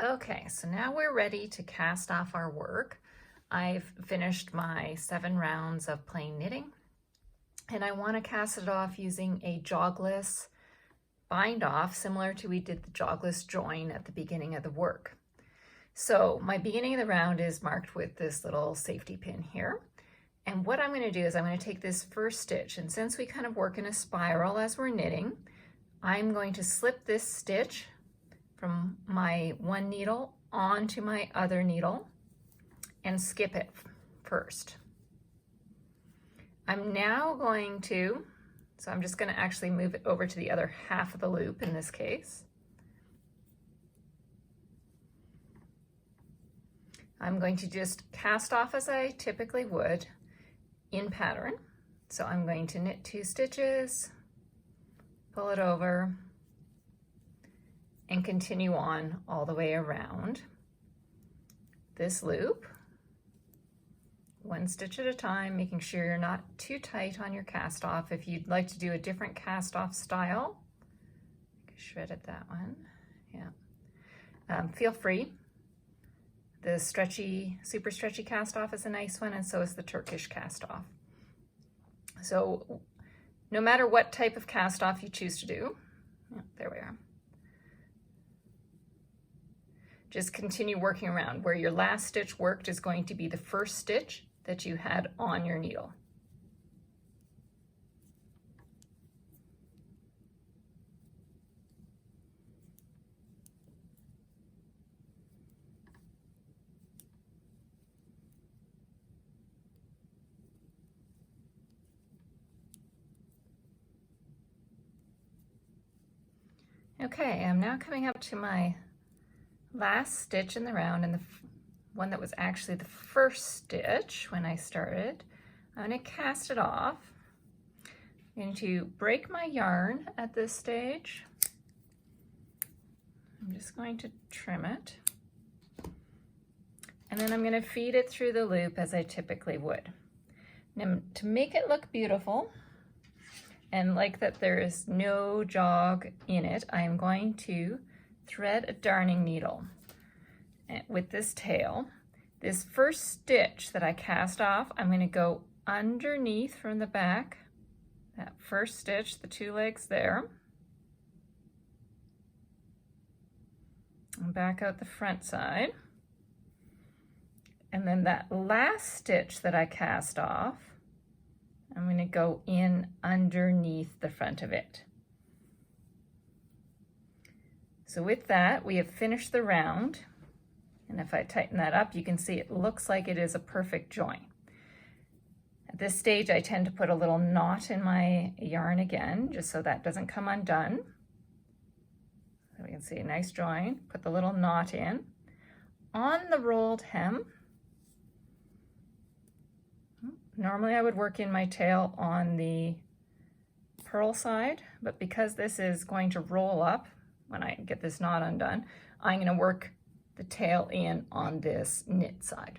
Okay, so now we're ready to cast off our work. I've finished my 7 rounds of plain knitting, and I want to cast it off using a jogless bind off, similar to we did the jogless join at the beginning of the work. So my beginning of the round is marked with this little safety pin here. And what I'm going to do is I'm going to take this first stitch, and since we kind of work in a spiral as we're knitting, I'm going to slip this stitch from my one needle onto my other needle and skip it first. I'm now going to, so I'm just going to actually move it over to the other half of the loop in this case. I'm going to just cast off as I typically would in pattern. So I'm going to knit 2 stitches, pull it over, and continue on all the way around this loop, 1 stitch at a time, making sure you're not too tight on your cast off. If you'd like to do a different cast off style, I shredded that one, yeah. Feel free. The stretchy, super stretchy cast off is a nice one, and so is the Turkish cast off. So no matter what type of cast off you choose to do, yeah, there we are. Just continue working around. Where your last stitch worked is going to be the first stitch that you had on your needle. Okay, I'm now coming up to my last stitch in the round, and the one that was actually the first stitch when I started. I'm going to cast it off. I'm going to break my yarn at this stage. I'm just going to trim it. And then I'm going to feed it through the loop as I typically would. Now, to make it look beautiful, and like that there is no jog in it, I am going to thread a darning needle with this tail. This first stitch that I cast off, I'm going to go underneath from the back, that first stitch, the 2 legs there, and back out the front side. And then that last stitch that I cast off, I'm going to go in underneath the front of it. So with that, we have finished the round. And if I tighten that up, you can see it looks like it is a perfect join. At this stage, I tend to put a little knot in my yarn again, just so that doesn't come undone. So we can see a nice join. Put the little knot in. On the rolled hem, normally I would work in my tail on the purl side, but because this is going to roll up when I get this knot undone, I'm going to work the tail in on this knit side.